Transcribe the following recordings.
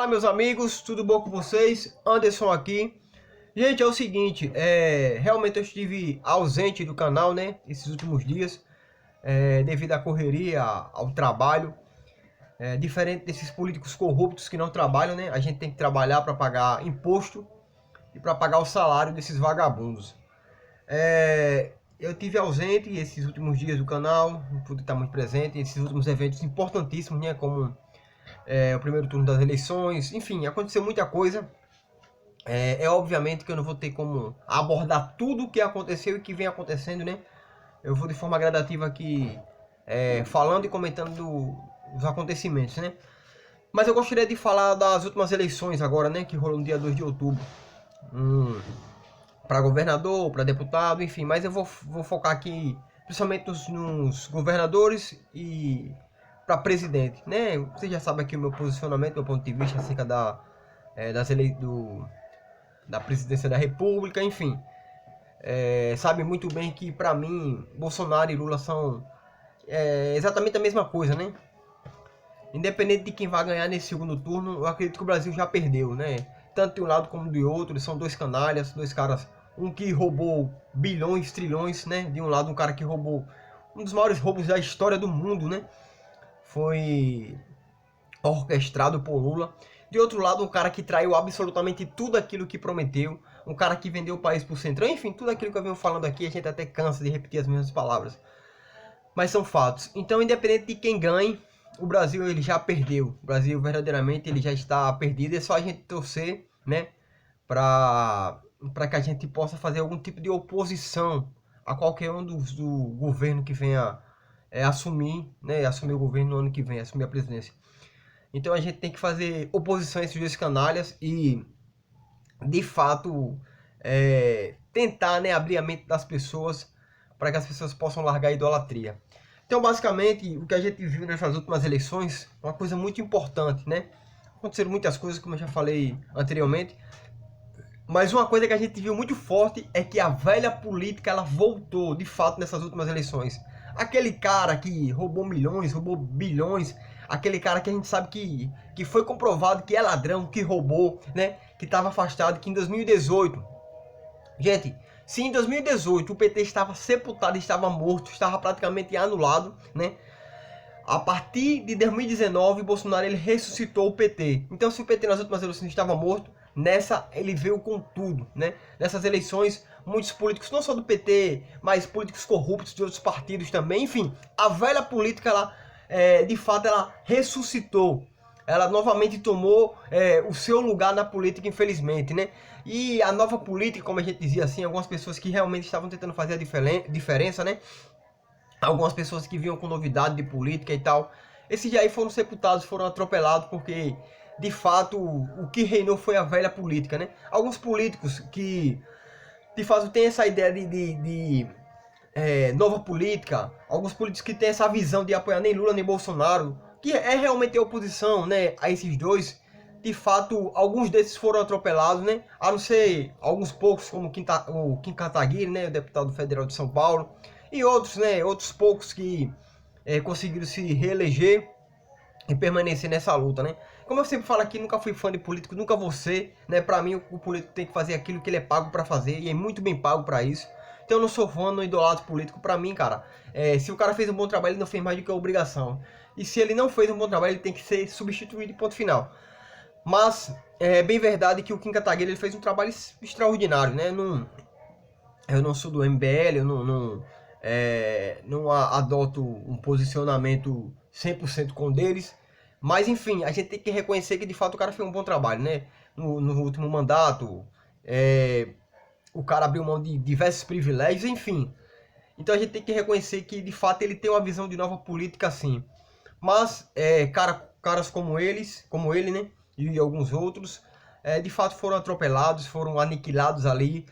Fala, meus amigos, tudo bom com vocês? Anderson aqui. Gente, é o seguinte, realmente eu estive ausente do canal, né, esses últimos dias, devido à correria, ao trabalho. Diferente desses políticos corruptos que não trabalham, né, a gente tem que trabalhar para pagar imposto e para pagar o salário desses vagabundos. Eu tive ausente esses últimos dias do canal, não pude estar muito presente, esses últimos eventos importantíssimos, né, como o primeiro turno das eleições, enfim, aconteceu muita coisa. Obviamente que eu não vou ter como abordar tudo o que aconteceu e que vem acontecendo, né? Eu vou de forma gradativa aqui, falando e comentando os acontecimentos, né? Mas eu gostaria de falar das últimas eleições agora, né? Que rolou no dia 2 de outubro. Para governador, para deputado, enfim. Mas eu vou focar aqui principalmente nos governadores e para presidente, né? Você já sabe aqui o meu posicionamento, meu ponto de vista acerca das eleições da presidência da república, enfim. Sabe muito bem que para mim Bolsonaro e Lula são exatamente a mesma coisa, né? Independente de quem vai ganhar nesse segundo turno, eu acredito que o Brasil já perdeu, né? Tanto de um lado como do outro, são dois canalhas, dois caras, um que roubou bilhões, trilhões, né? De um lado, um cara que roubou um dos maiores roubos da história do mundo, né? Foi orquestrado por Lula. De outro lado, um cara que traiu absolutamente tudo aquilo que prometeu, um cara que vendeu o país pro centrão, enfim, tudo aquilo que eu venho falando aqui, a gente até cansa de repetir as mesmas palavras. Mas são fatos. Então, independente de quem ganhe, o Brasil ele já perdeu. O Brasil verdadeiramente ele já está perdido. É só a gente torcer, né, para que a gente possa fazer algum tipo de oposição a qualquer um do governo que venha assumir, né, assumir o governo no ano que vem, assumir a presidência. Então a gente tem que fazer oposição a esses dois canalhas e, de fato, tentar, né, abrir a mente das pessoas para que as pessoas possam largar a idolatria. Então, basicamente, o que a gente viu nessas últimas eleições é uma coisa muito importante, né? Aconteceram muitas coisas, como eu já falei anteriormente, mas uma coisa que a gente viu muito forte é que a velha política ela voltou, de fato, nessas últimas eleições. Aquele cara que roubou milhões, roubou bilhões, aquele cara que a gente sabe que foi comprovado que é ladrão, que roubou, né? Que estava afastado, que em 2018... Gente, se em 2018 o PT estava sepultado, estava morto, estava praticamente anulado, né? A partir de 2019, Bolsonaro ele ressuscitou o PT. Então, se o PT nas últimas eleições estava morto, nessa ele veio com tudo, né? Nessas eleições, muitos políticos, não só do PT, mas políticos corruptos de outros partidos também, enfim, a velha política, ela, de fato, ela ressuscitou. Ela novamente tomou o seu lugar na política, infelizmente, né? E a nova política, como a gente dizia assim, algumas pessoas que realmente estavam tentando fazer a diferença, né? Algumas pessoas que vinham com novidade de política e tal, esses aí foram sepultados, foram atropelados, porque de fato o que reinou foi a velha política, né? Alguns políticos que de fato têm essa ideia de nova política, alguns políticos que têm essa visão de apoiar nem Lula nem Bolsonaro, que é realmente a oposição, né, a esses dois. De fato, alguns desses foram atropelados, né? A não ser alguns poucos, como o Kim Kataguiri, né, o deputado federal de São Paulo, e outros, né, outros poucos que conseguiram se reeleger e permanecer nessa luta, né? Como eu sempre falo aqui, nunca fui fã de político, nunca vou ser, né? Pra mim, o político tem que fazer aquilo que ele é pago pra fazer, e é muito bem pago pra isso. Então eu não sou fã, não idolatro político. Pra mim, cara, se o cara fez um bom trabalho, ele não fez mais do que a obrigação. E se ele não fez um bom trabalho, ele tem que ser substituído, ponto final. Mas é bem verdade que o Kim Kataguiri ele fez um trabalho extraordinário, né? Eu não sou do MBL, eu não adoto um posicionamento 100% com deles. Mas enfim, a gente tem que reconhecer que de fato o cara fez um bom trabalho, né? No último mandato, o cara abriu mão de diversos privilégios, enfim. Então a gente tem que reconhecer que de fato ele tem uma visão de nova política, sim. Mas caras como ele, né? E alguns outros, de fato foram atropelados, foram aniquilados ali.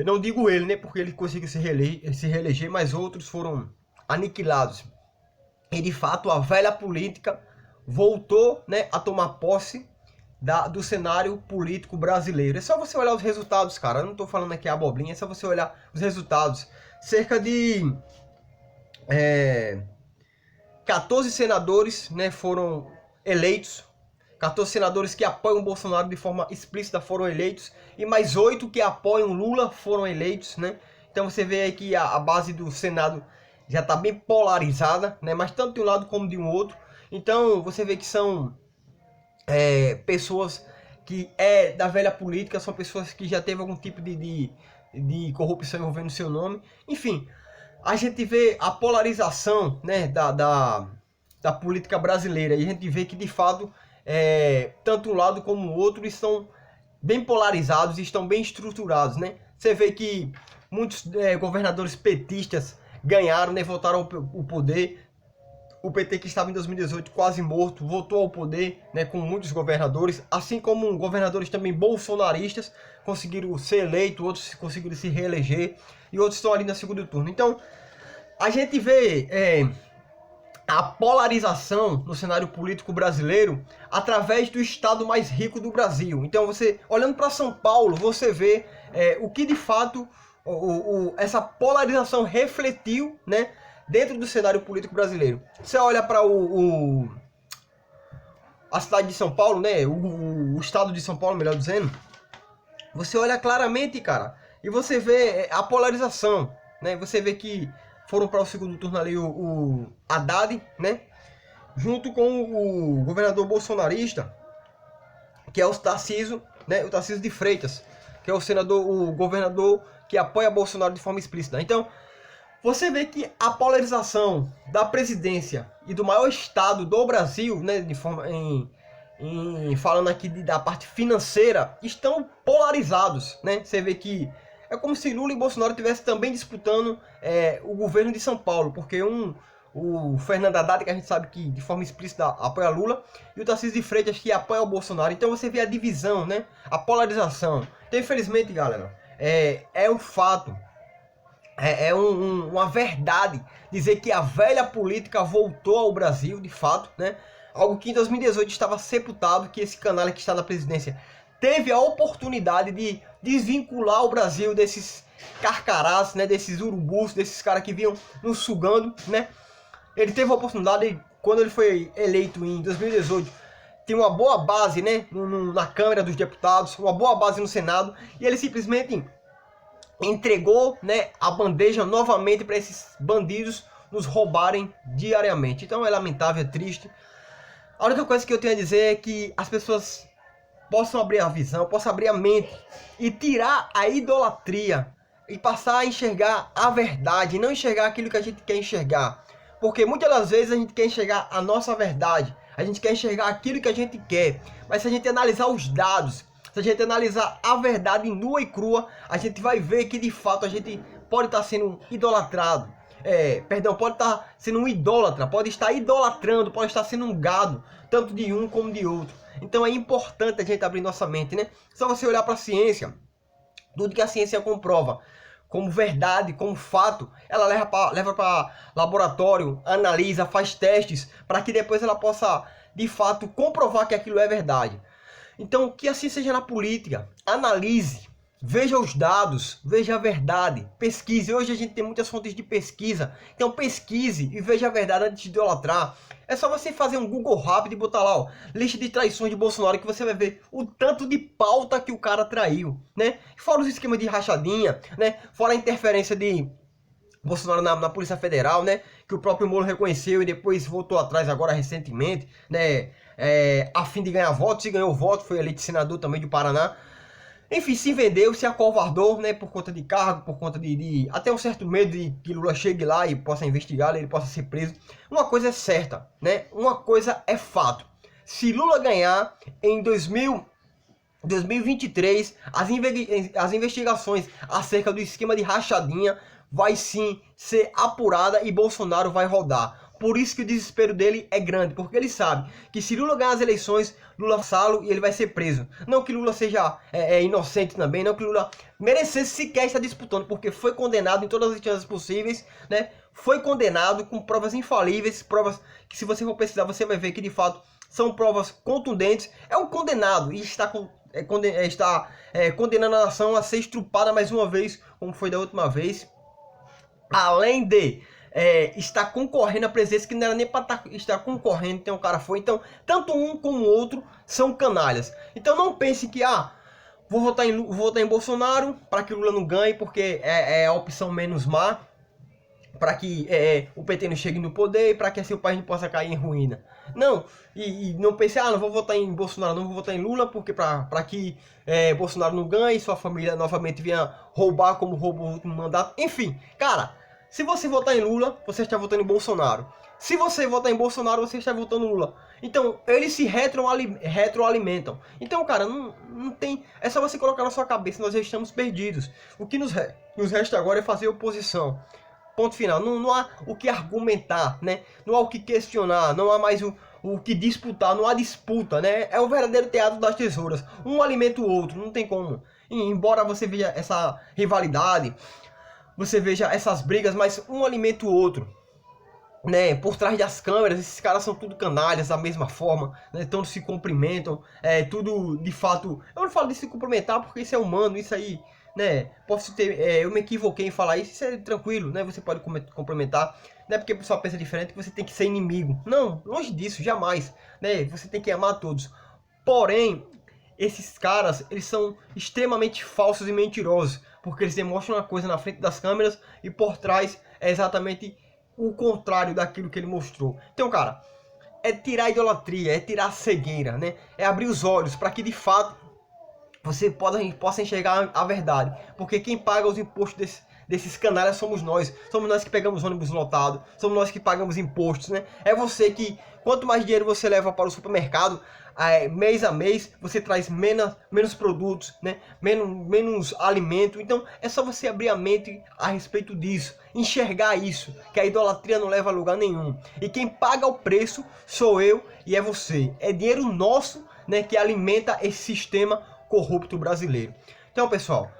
Não digo ele, né? Porque ele conseguiu se reeleger, mas outros foram aniquilados. E de fato a velha política voltou, né, a tomar posse do cenário político brasileiro. É só você olhar os resultados, cara. Eu não tô falando aqui abobrinha, é só você olhar os resultados. Cerca de 14 senadores, né, foram eleitos. 14 senadores que apoiam o Bolsonaro de forma explícita foram eleitos e mais 8 que apoiam Lula foram eleitos, né? Então você vê aí que a base do Senado já está bem polarizada, né? Mas tanto de um lado como de um outro. Então você vê que são pessoas que da velha política, são pessoas que já teve algum tipo de corrupção envolvendo seu nome. Enfim, a gente vê a polarização, né, da política brasileira, e a gente vê que de fato tanto um lado como o outro estão bem polarizados e estão bem estruturados, né? Você vê que muitos governadores petistas ganharam, né, voltaram ao poder. O PT, que estava em 2018 quase morto, voltou ao poder, né, com muitos governadores, assim como governadores também bolsonaristas conseguiram ser eleitos, outros conseguiram se reeleger e outros estão ali no segundo turno. Então, a gente vê a polarização no cenário político brasileiro através do estado mais rico do Brasil. Então, você olhando para São Paulo, você vê o que de fato essa polarização refletiu, né, dentro do cenário político brasileiro. Você olha para a cidade de São Paulo, né, o estado de São Paulo, melhor dizendo, você olha claramente, cara, e você vê a polarização, né? Você vê que foram para o segundo turno ali o Haddad, né, junto com o governador bolsonarista, que é o Tarcísio, né, o Tarcísio de Freitas, que é o governador que apoia Bolsonaro de forma explícita. Então, você vê que a polarização da presidência e do maior estado do Brasil, né, falando aqui da parte financeira, estão polarizados, né? Você vê que é como se Lula e Bolsonaro estivessem também disputando o governo de São Paulo, porque o Fernando Haddad, que a gente sabe que de forma explícita apoia Lula, e o Tarcísio de Freitas, que apoia o Bolsonaro. Então você vê a divisão, né? A polarização. Então, infelizmente, galera, é um fato. Uma verdade dizer que a velha política voltou ao Brasil, de fato, né? Algo que em 2018 estava sepultado, que esse canalha que está na presidência teve a oportunidade de desvincular o Brasil desses carcarás, né? Desses urubus, desses caras que vinham nos sugando, né? Ele teve a oportunidade, quando ele foi eleito em 2018, tinha uma boa base, né? Na Câmara dos Deputados, uma boa base no Senado, e ele simplesmente entregou, né, a bandeja novamente para esses bandidos nos roubarem diariamente. Então é lamentável, é triste. A única coisa que eu tenho a dizer é que as pessoas possam abrir a visão, possam abrir a mente e tirar a idolatria e passar a enxergar a verdade, não enxergar aquilo que a gente quer enxergar. Porque muitas das vezes a gente quer enxergar a nossa verdade, a gente quer enxergar aquilo que a gente quer, mas se a gente analisar os dados, se a gente analisar a verdade nua e crua, a gente vai ver que de fato a gente pode estar sendo idolatrado. Pode estar sendo um idólatra, pode estar idolatrando, pode estar sendo um gado, tanto de um como de outro. Então é importante a gente abrir nossa mente, né? Só você olhar para a ciência, tudo que a ciência comprova como verdade, como fato, ela leva para laboratório, analisa, faz testes, para que depois ela possa, de fato, comprovar que aquilo é verdade. Então, que assim seja na política. Analise, veja os dados, veja a verdade, pesquise. Hoje a gente tem muitas fontes de pesquisa, então pesquise e veja a verdade antes de idolatrar. É só você fazer um Google rápido e botar lá, ó, lista de traições de Bolsonaro, que você vai ver o tanto de pauta que o cara traiu, né? Fora os esquemas de rachadinha, né? Fora a interferência de Bolsonaro na Polícia Federal, né? Que o próprio Moro reconheceu e depois voltou atrás agora recentemente, né? A fim de ganhar votos, e ganhou voto, foi eleito senador também do Paraná. Enfim, se vendeu, se acovardou, né? Por conta de cargo, por conta de até um certo medo de que Lula chegue lá e possa investigar, ele possa ser preso. Uma coisa é certa, né? Uma coisa é fato. Se Lula ganhar em 2023, as investigações acerca do esquema de rachadinha vai sim ser apurada e Bolsonaro vai rodar. Por isso que o desespero dele é grande, porque ele sabe que se Lula ganhar as eleições, Lula salo e ele vai ser preso. Não que Lula seja inocente também, não que Lula merecesse sequer estar disputando, porque foi condenado em todas as instâncias possíveis, né? Foi condenado com provas infalíveis, provas que se você for pesquisar você vai ver que de fato são provas contundentes. É um condenado e está condenando a nação a ser estrupada mais uma vez, como foi da última vez. Além de está concorrendo à presidência que não era nem para estar concorrendo, então o cara foi. Então, tanto um como o outro são canalhas. Então não pense que, vou votar em Bolsonaro para que Lula não ganhe, porque é a opção menos má, para que o PT não chegue no poder e para que assim o país não possa cair em ruína. Não, e não pense, não vou votar em Bolsonaro, não vou votar em Lula, porque para que Bolsonaro não ganhe e sua família novamente venha roubar como roubou o último mandato. Enfim, cara, se você votar em Lula, você está votando em Bolsonaro. Se você votar em Bolsonaro, você está votando em Lula. Então, eles se retroalimentam. Então, cara, não tem... É só você colocar na sua cabeça, nós já estamos perdidos. O que nos resta agora é fazer oposição. Ponto final. Não há o que argumentar, né? Não há o que questionar, não há mais o que disputar, não há disputa, né? É o verdadeiro teatro das tesouras. Um alimenta o outro, não tem como. E, embora você veja essa rivalidade, você veja essas brigas, mas um alimenta o outro, né? Por trás das câmeras, esses caras são tudo canalhas da mesma forma, né? Todos se cumprimentam, tudo de fato. Eu não falo de se cumprimentar porque isso é humano, isso aí, né? Posso ter, eu me equivoquei em falar isso, isso é tranquilo, né? Você pode cumprimentar, não é porque o pessoal pensa diferente que você tem que ser inimigo. Não, longe disso, jamais, né? Você tem que amar todos. Porém, esses caras, eles são extremamente falsos e mentirosos, porque eles demonstram uma coisa na frente das câmeras e por trás é exatamente o contrário daquilo que ele mostrou. Então, cara, é tirar a idolatria, é tirar a cegueira, né? É abrir os olhos para que de fato você possa enxergar a verdade. Porque quem paga os impostos desses canalhas somos nós. Somos nós que pegamos ônibus lotado, somos nós que pagamos impostos, né? É você que, quanto mais dinheiro você leva para o supermercado, mês a mês, você traz menos produtos, né? Menos alimento. Então é só você abrir a mente a respeito disso, enxergar isso, que a idolatria não leva a lugar nenhum. E quem paga o preço sou eu e é você. É dinheiro nosso, né, que alimenta esse sistema corrupto brasileiro. Então, pessoal,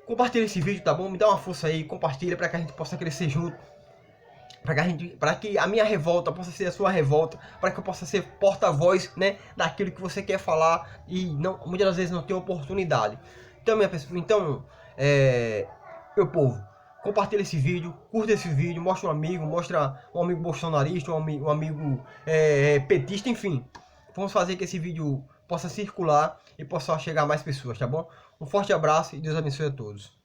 compartilha esse vídeo, tá bom? Me dá uma força aí, compartilha para que a gente possa crescer junto. Para que a minha revolta possa ser a sua revolta, para que eu possa ser porta-voz, né, daquilo que você quer falar e não, muitas das vezes não tem oportunidade. Então, meu povo, compartilha esse vídeo, curta esse vídeo, mostra um amigo bolsonarista, um amigo petista, enfim. Vamos fazer que esse vídeo possa circular e possa chegar a mais pessoas, tá bom? Um forte abraço e Deus abençoe a todos.